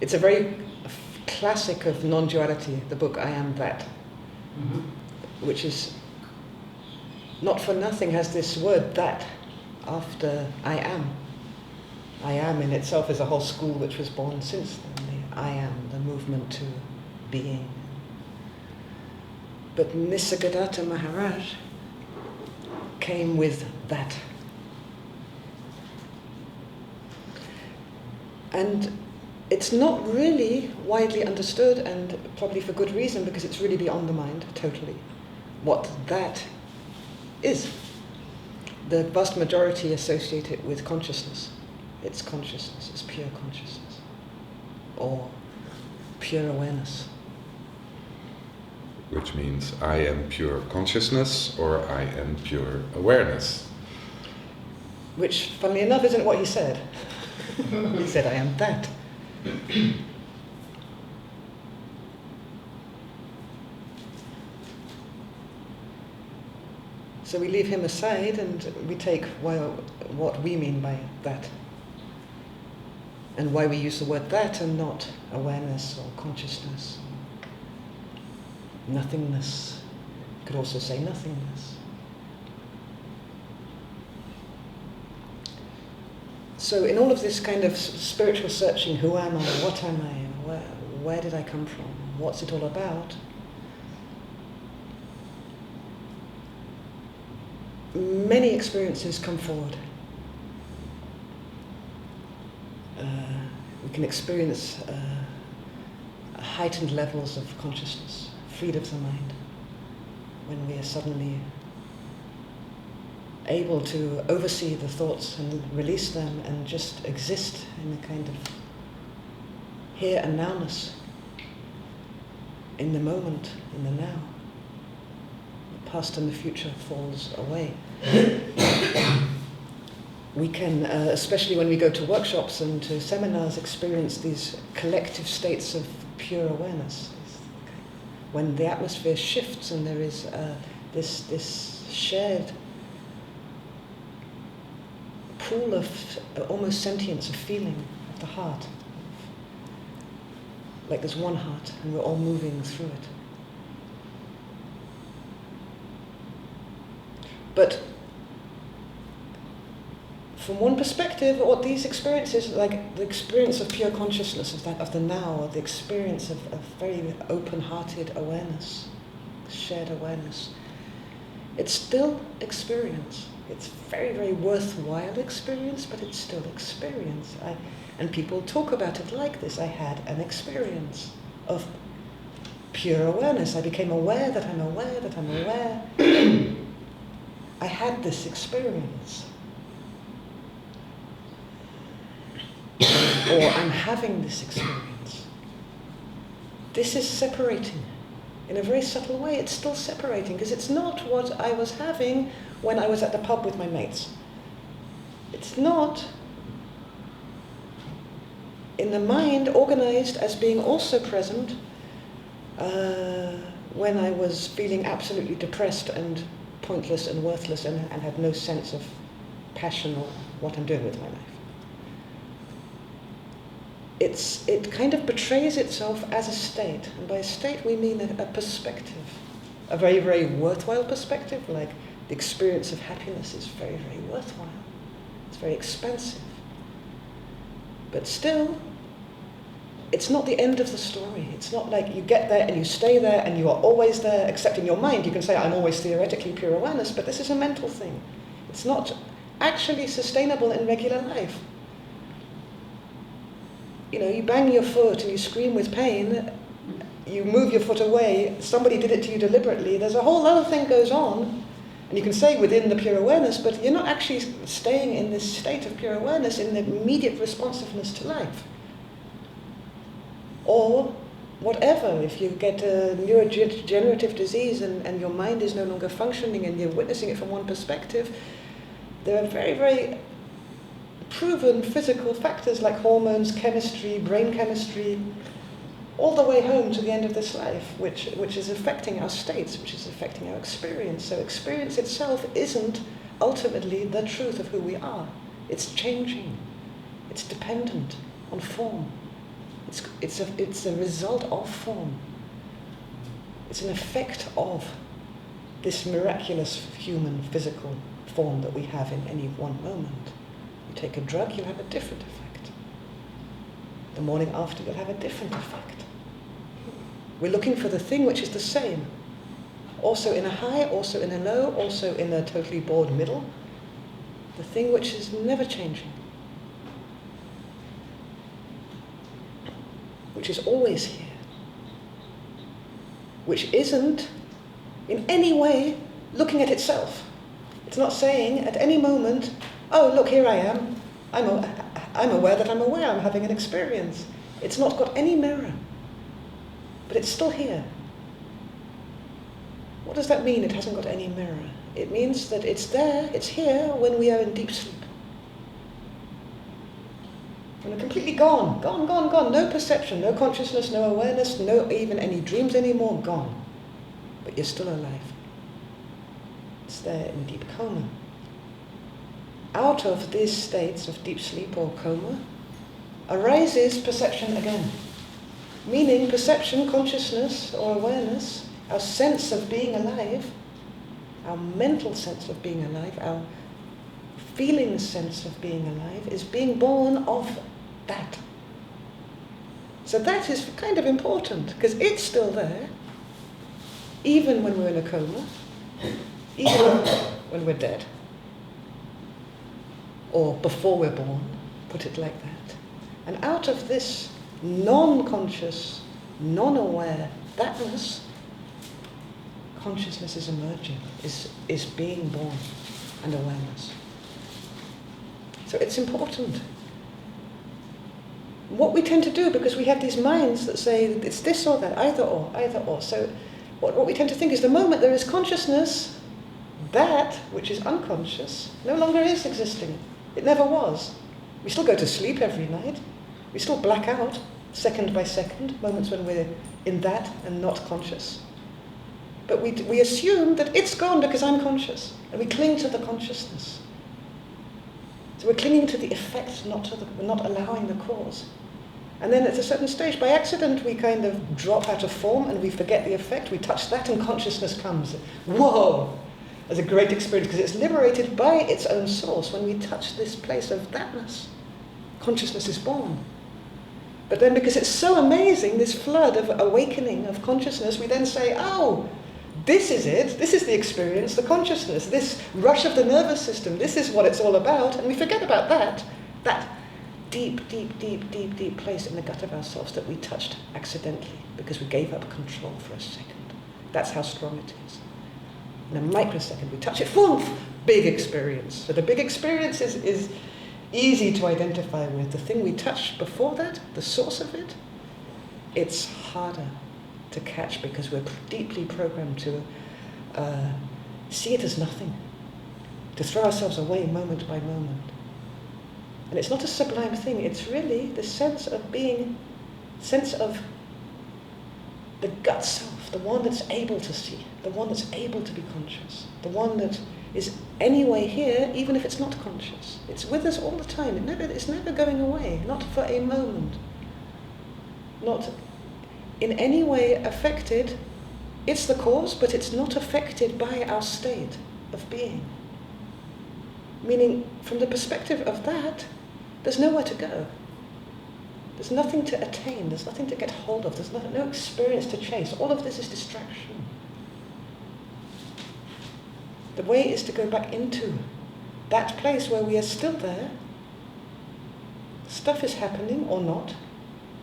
It's a very classic of non-duality, the book I Am That, which is not for nothing has this word that after I am. I am in itself is a whole school which was born since then, the I am, the movement to being. But Nisargadatta Maharaj came with that. And it's not really widely understood, and probably for good reason, because it's really beyond the mind, totally, what that is. The vast majority associate it with consciousness. It's consciousness, it's pure consciousness, or pure awareness. Which means I am pure consciousness, or I am pure awareness. Which, funnily enough, isn't what he said. He said, I am that. So we leave him aside and we take what we mean by that. And why we use the word that and not awareness or consciousness. Nothingness. You could also say nothingness. So in all of this kind of spiritual searching, who am I, what am I, where did I come from, what's it all about? Many experiences come forward. We can experience heightened levels of consciousness, freed of the mind, when we are suddenly able to oversee the thoughts and release them and just exist in a kind of here and nowness, in the moment, in the now. The past and the future falls away. We can, especially when we go to workshops and to seminars, experience these collective states of pure awareness. When the atmosphere shifts and there is this shared pool of almost sentience, of feeling of the heart. Like there's one heart and we're all moving through it. But from one perspective, what these experiences, like the experience of pure consciousness, of the now, or the experience of very open-hearted awareness, shared awareness, it's still experience. It's very, very worthwhile experience, but it's still experience. And people talk about it like this. I had an experience of pure awareness. I became aware that I'm aware that I'm aware. I had this experience. Or I'm having this experience. This is separating. In a very subtle way, it's still separating, because it's not what I was having when I was at the pub with my mates. It's not in the mind organized as being also present when I was feeling absolutely depressed and pointless and worthless and had no sense of passion or what I'm doing with my life. It kind of betrays itself as a state, and by a state we mean a perspective, a very, very worthwhile perspective, like the experience of happiness is very, very worthwhile. It's very expensive. But still, it's not the end of the story. It's not like you get there and you stay there and you are always there, except in your mind. You can say, I'm always theoretically pure awareness, but this is a mental thing. It's not actually sustainable in regular life. You know, you bang your foot and you scream with pain, you move your foot away, somebody did it to you deliberately, there's a whole other thing goes on, and you can say within the pure awareness, but you're not actually staying in this state of pure awareness in the immediate responsiveness to life. Or whatever, if you get a neurodegenerative disease and your mind is no longer functioning and you're witnessing it from one perspective, there are very, very proven physical factors like hormones, chemistry, brain chemistry, all the way home to the end of this life, which is affecting our states, which is affecting our experience. So experience itself isn't ultimately the truth of who we are. It's changing. It's dependent on form. It's a result of form. It's an effect of this miraculous human physical form that we have in any one moment. You take a drug, you'll have a different effect. The morning after, you'll have a different effect. We're looking for the thing which is the same. Also in a high, also in a low, also in a totally bored middle. The thing which is never changing. Which is always here. Which isn't in any way looking at itself. It's not saying at any moment, oh, look, here I am. I'm aware that I'm aware, I'm having an experience. It's not got any mirror. But it's still here. What does that mean, it hasn't got any mirror? It means that it's there, it's here when we are in deep sleep. When we're completely gone. No perception, no consciousness, no awareness, no even any dreams anymore, gone. But you're still alive. It's there in deep coma. Out of these states of deep sleep or coma arises perception again. Meaning perception, consciousness or awareness, our sense of being alive, our mental sense of being alive, our feeling sense of being alive is being born of that. So that is kind of important because it's still there, even when we're in a coma, even when we're dead, or before we're born, put it like that. And out of this non-conscious, non-aware thatness, consciousness is emerging, is being born, and awareness. So it's important. What we tend to do, because we have these minds that say it's this or that, either or, either or. So what we tend to think is the moment there is consciousness, that which is unconscious no longer is existing. It never was. We still go to sleep every night. We still black out second by second, moments when we're in that and not conscious. But we assume that it's gone because I'm conscious, and we cling to the consciousness. So we're clinging to the effect, we're not allowing the cause. And then at a certain stage, by accident, we kind of drop out of form and we forget the effect. We touch that and consciousness comes. Whoa! As a great experience, because it's liberated by its own source. When we touch this place of thatness, consciousness is born. But then because it's so amazing, this flood of awakening of consciousness, we then say, oh, this is it, this is the experience, the consciousness, this rush of the nervous system, this is what it's all about, and we forget about that deep place in the gut of ourselves that we touched accidentally because we gave up control for a second. That's how strong it is. In a microsecond, we touch it, boom, big experience. So the big experience is easy to identify with. The thing we touched before that, the source of it, it's harder to catch because we're deeply programmed to see it as nothing, to throw ourselves away moment by moment. And it's not a sublime thing, it's really the sense of being, sense of the gut self, the one that's able to see, the one that's able to be conscious, the one that is anyway here, even if it's not conscious. It's with us all the time. It's never going away, not for a moment. Not in any way affected. It's the cause, but it's not affected by our state of being. Meaning, from the perspective of that, there's nowhere to go. There's nothing to attain, there's nothing to get hold of, there's no experience to chase. All of this is distraction. The way is to go back into that place where we are still there. Stuff is happening or not,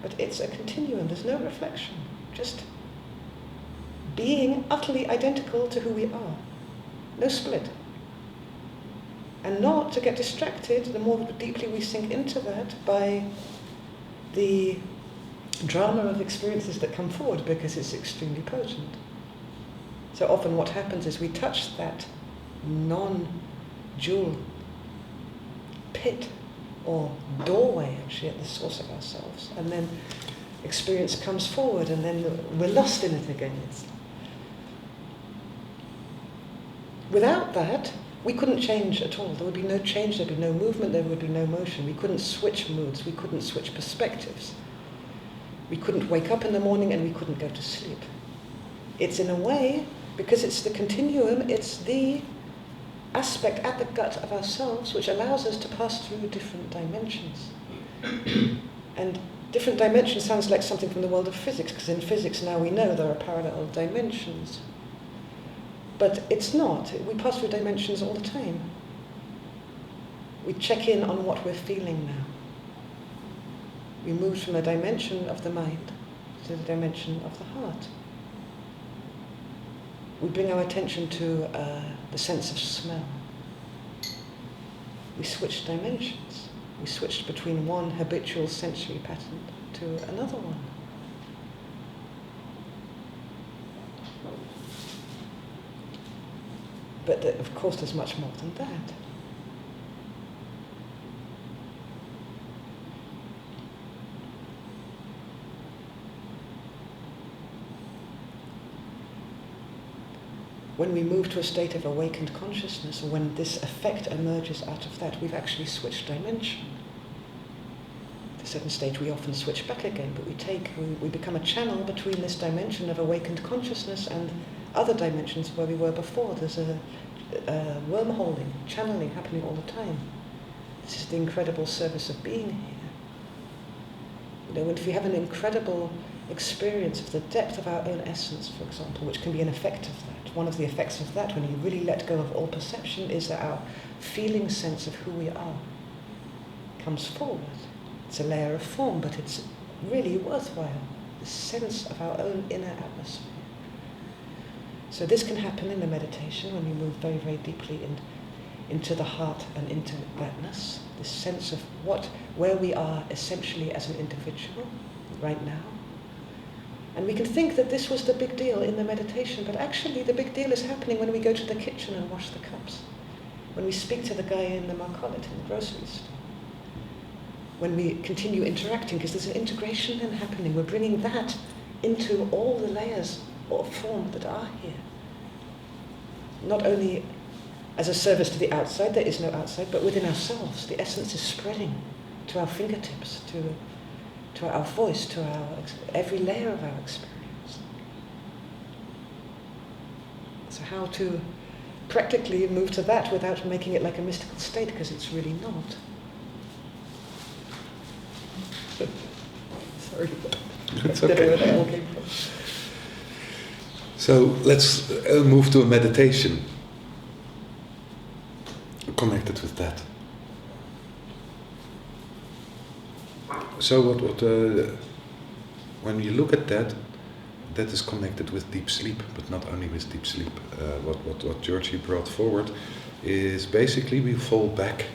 but it's a continuum, there's no reflection. Just being utterly identical to who we are. No split. And not to get distracted, the more deeply we sink into that, by the drama of experiences that come forward, because it's extremely potent. So often what happens is we touch that non-dual pit or doorway actually at the source of ourselves, and then experience comes forward and then we're lost in it again. Without that, we couldn't change at all. There would be no change, there would be no movement, there would be no motion. We couldn't switch moods, we couldn't switch perspectives. We couldn't wake up in the morning and we couldn't go to sleep. It's in a way, because it's the continuum, it's the aspect at the gut of ourselves which allows us to pass through different dimensions. And different dimensions sounds like something from the world of physics, because in physics now we know there are parallel dimensions. But it's not. We pass through dimensions all the time. We check in on what we're feeling now. We move from a dimension of the mind to the dimension of the heart. We bring our attention to the sense of smell. We switch dimensions. We switched between one habitual sensory pattern to another one. But of course there's much more than that. When we move to a state of awakened consciousness, or when this effect emerges out of that, we've actually switched dimension. At a certain stage we often switch back again, but we become a channel between this dimension of awakened consciousness and other dimensions where we were before. There's a wormholing, channeling happening all the time. This is the incredible service of being here. You know, if we have an incredible experience of the depth of our own essence, for example, which can be an effect of that. One of the effects of that, when you really let go of all perception, is that our feeling sense of who we are comes forward. It's a layer of form, but it's really worthwhile, the sense of our own inner atmosphere. So this can happen in the meditation when we move very, very deeply into the heart and into thatness, this sense of where we are essentially as an individual right now. And we can think that this was the big deal in the meditation, but actually the big deal is happening when we go to the kitchen and wash the cups, when we speak to the guy in the market in the grocery store, when we continue interacting, because there's an integration then happening. We're bringing that into all the layers of form that are here. Not only as a service to the outside, there is no outside, but within ourselves. The essence is spreading to our fingertips, to our voice, to every layer of our experience. So how to practically move to that without making it like a mystical state, because it's really not. Sorry, It's I don't know where okay. that all came from. So let's move to a meditation connected with that. So when you look at that, that is connected with deep sleep, but not only with deep sleep. What Georgi brought forward is basically we fall back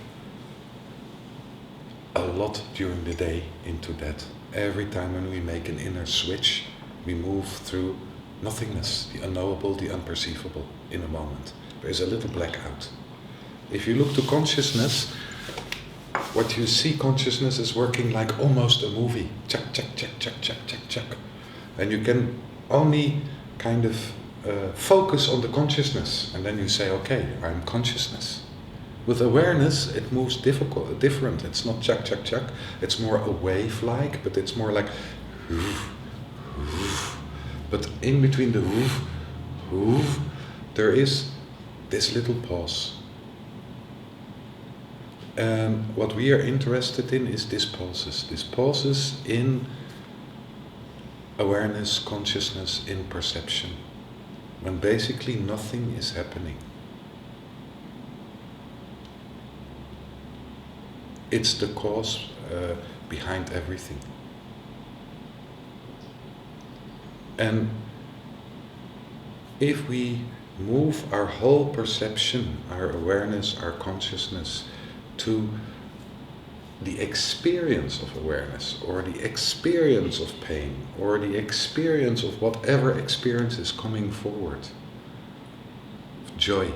a lot during the day into that. Every time when we make an inner switch, we move through nothingness, the unknowable, the unperceivable in a moment. There is a little blackout. If you look to consciousness, what you see, consciousness is working like almost a movie. Chuck, chuck, chuck, chuck, chuck, chuck, chuck. And you can only kind of focus on the consciousness, and then you say, okay, I'm consciousness. With awareness, it moves different. It's not chuck, chuck, chuck. It's more a wave-like, but it's more like woof, woof. But in between the woof, woof, there is this little pause. And what we are interested in is these pauses in awareness, consciousness, in perception, when basically nothing is happening. It's the cause behind everything. And if we move our whole perception, our awareness, our consciousness to the experience of awareness, or the experience of pain, or the experience of whatever experience is coming forward, of joy,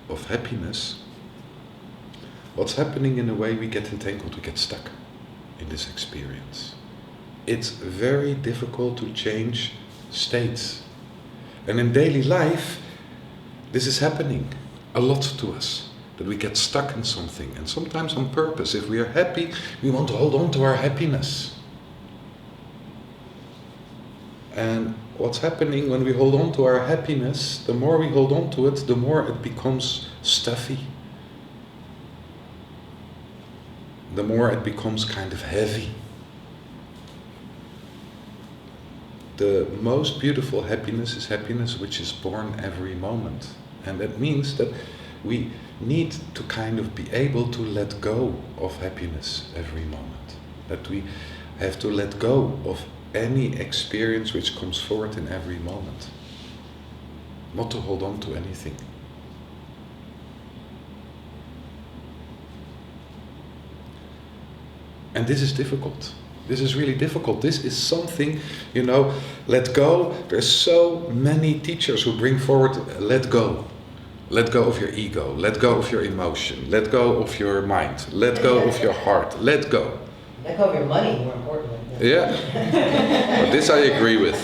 of happiness, what's happening in a way, we get entangled, we get stuck in this experience. It's very difficult to change states. And in daily life, this is happening a lot to us, that we get stuck in something, and sometimes on purpose. If we are happy, we want to hold on to our happiness. And what's happening when we hold on to our happiness, the more we hold on to it, the more it becomes stuffy. The more it becomes kind of heavy. The most beautiful happiness is happiness which is born every moment. And that means that we need to kind of be able to let go of happiness every moment. That we have to let go of any experience which comes forward in every moment. Not to hold on to anything. And this is difficult. This is really difficult. This is something, let go. There's so many teachers who bring forward, let go. Let go of your ego. Let go of your emotion. Let go of your mind. Let go of your heart. Let go. Let go of your money, more importantly. Yeah. Well, this I agree with.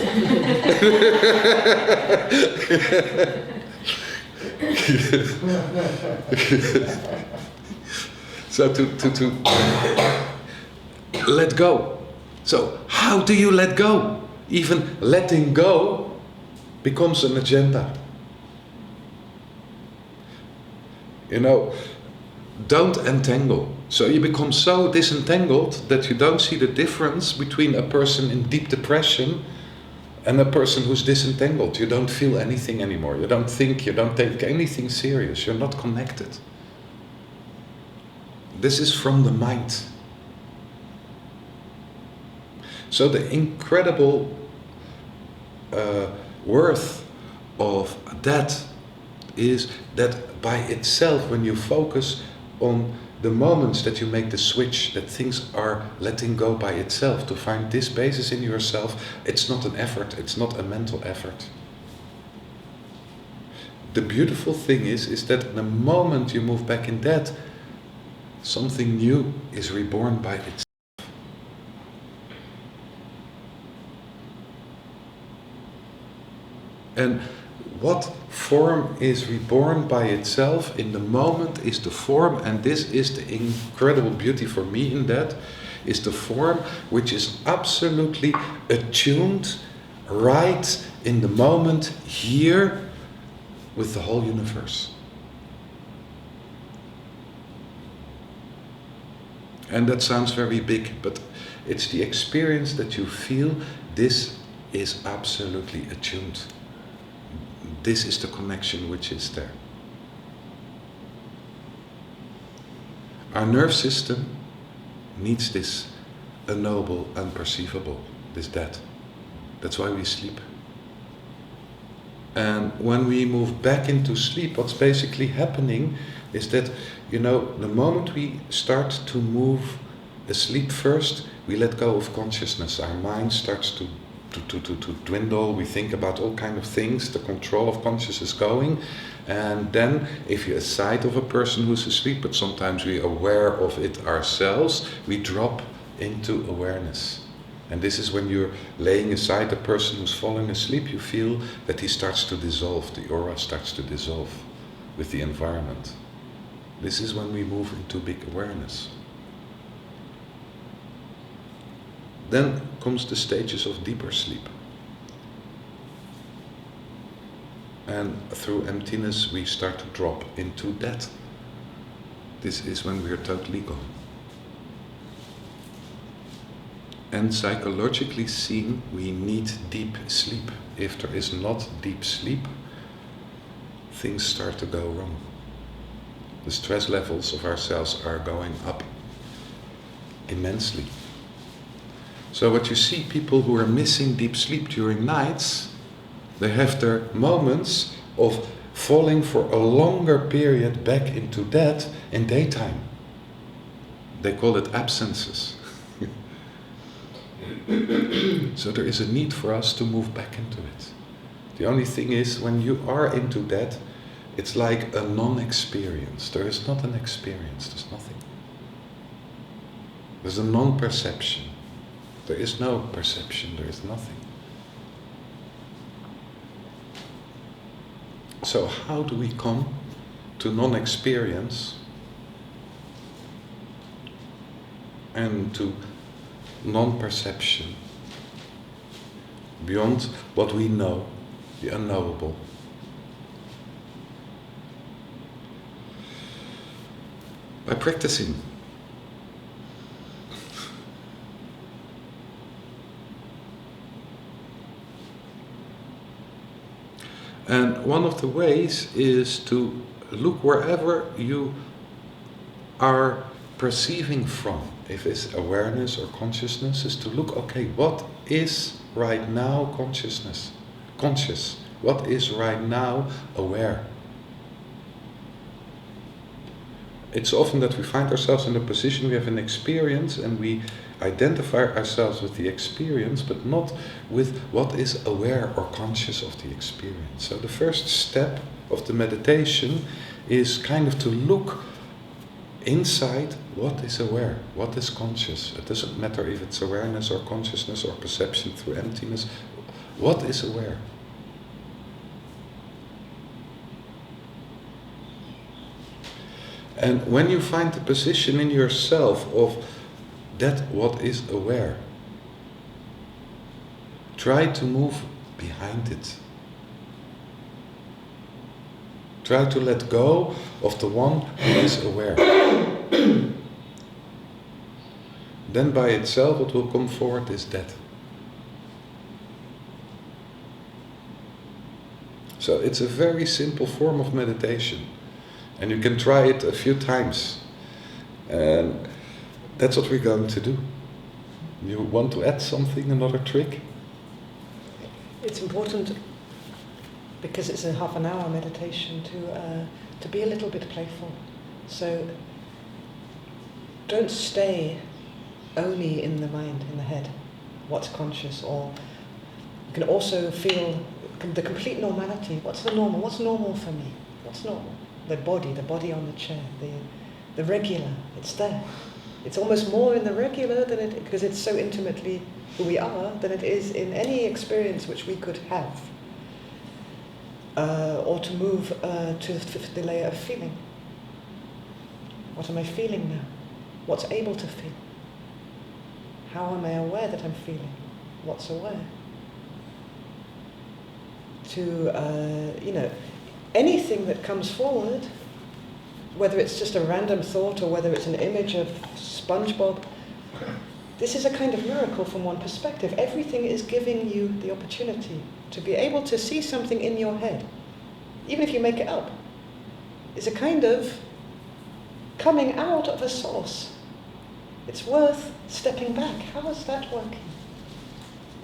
So to let go. So how do you let go? Even letting go becomes an agenda. Don't entangle. So you become so disentangled that you don't see the difference between a person in deep depression and a person who's disentangled. You don't feel anything anymore. You don't think, you don't take anything serious. You're not connected. This is from the mind. So the incredible worth of that is that by itself, when you focus on the moments that you make the switch, that things are letting go by itself, to find this basis in yourself, it's not an effort, it's not a mental effort. The beautiful thing is that the moment you move back in that, something new is reborn by itself. And what form is reborn by itself in the moment is the form, and this is the incredible beauty for me in that, is the form which is absolutely attuned right in the moment here with the whole universe. And that sounds very big, but it's the experience that you feel this is absolutely attuned. This is the connection which is there. Our nerve system needs this unknowable, unperceivable, this that. That's why we sleep. And when we move back into sleep, what's basically happening is that, the moment we start to move asleep first, we let go of consciousness. Our mind starts to dwindle. We think about all kind of things. The control of consciousness is going. And then if you're aside of a person who's asleep, but sometimes we're aware of it ourselves, we drop into awareness. And this is when you're laying aside the person who's falling asleep, you feel that he starts to dissolve, the aura starts to dissolve with the environment. This is when we move into big awareness. Then comes the stages of deeper sleep. And through emptiness we start to drop into that. This is when we are totally gone. And psychologically seen, we need deep sleep. If there is not deep sleep, things start to go wrong. The stress levels of our cells are going up immensely. So what you see, people who are missing deep sleep during nights, they have their moments of falling for a longer period back into that in daytime. They call it absences. So there is a need for us to move back into it. The only thing is, when you are into that, it's like a non-experience. There is not an experience, there's nothing. There's a non-perception. There is no perception, there is nothing. So how do we come to non-experience and to non-perception? beyond what we know, the unknowable. By practicing. And one of the ways is to look wherever you are perceiving from. If it's awareness or consciousness, is to look, okay, what is right now consciousness? Conscious. What is right now aware? It's often that we find ourselves in a position, we have an experience and we identify ourselves with the experience, but not with what is aware or conscious of the experience. So the first step of the meditation is kind of to look inside what is aware, what is conscious. It doesn't matter if it's awareness or consciousness or perception through emptiness. What is aware? And when you find the position in yourself of that what is aware, try to move behind it. Try to let go of the one who is aware. Then by itself what will come forward is that. So it's a very simple form of meditation. And you can try it a few times. And that's what we're going to do. You want to add something, another trick? It's important, because it's a half an hour meditation, to be a little bit playful. So don't stay only in the mind, in the head, what's conscious, or you can also feel the complete normality. What's the normal? What's normal for me? What's normal? The body on the chair, the regular, it's there. It's almost more in the regular than it, because it's so intimately who we are, than it is in any experience which we could have. Or to move to the layer of feeling. What am I feeling now? What's able to feel? How am I aware that I'm feeling? What's aware? To, anything that comes forward, whether it's just a random thought or whether it's an image of SpongeBob, this is a kind of miracle from one perspective. Everything is giving you the opportunity to be able to see something in your head, even if you make it up. It's a kind of coming out of a source. It's worth stepping back. How is that working?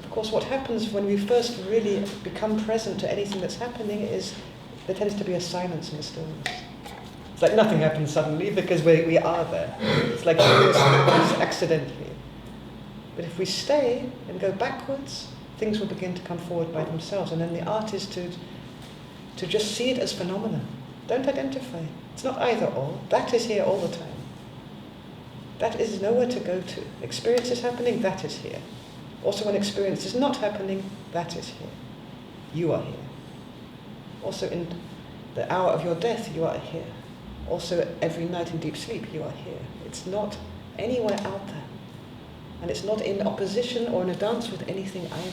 Of course, what happens when we first really become present to anything that's happening is there tends to be a silence and a stillness. It's like nothing happens suddenly because we are there. It's like things happen accidentally. But if we stay and go backwards, things will begin to come forward by themselves. And then the art is to just see it as phenomena. Don't identify. It's not either or. That is here all the time. That is nowhere to go to. Experience is happening, that is here. Also when experience is not happening, that is here. You are here. Also in the hour of your death, you are here. Also every night in deep sleep, you are here. It's not anywhere out there. And it's not in opposition or in a dance with anything either.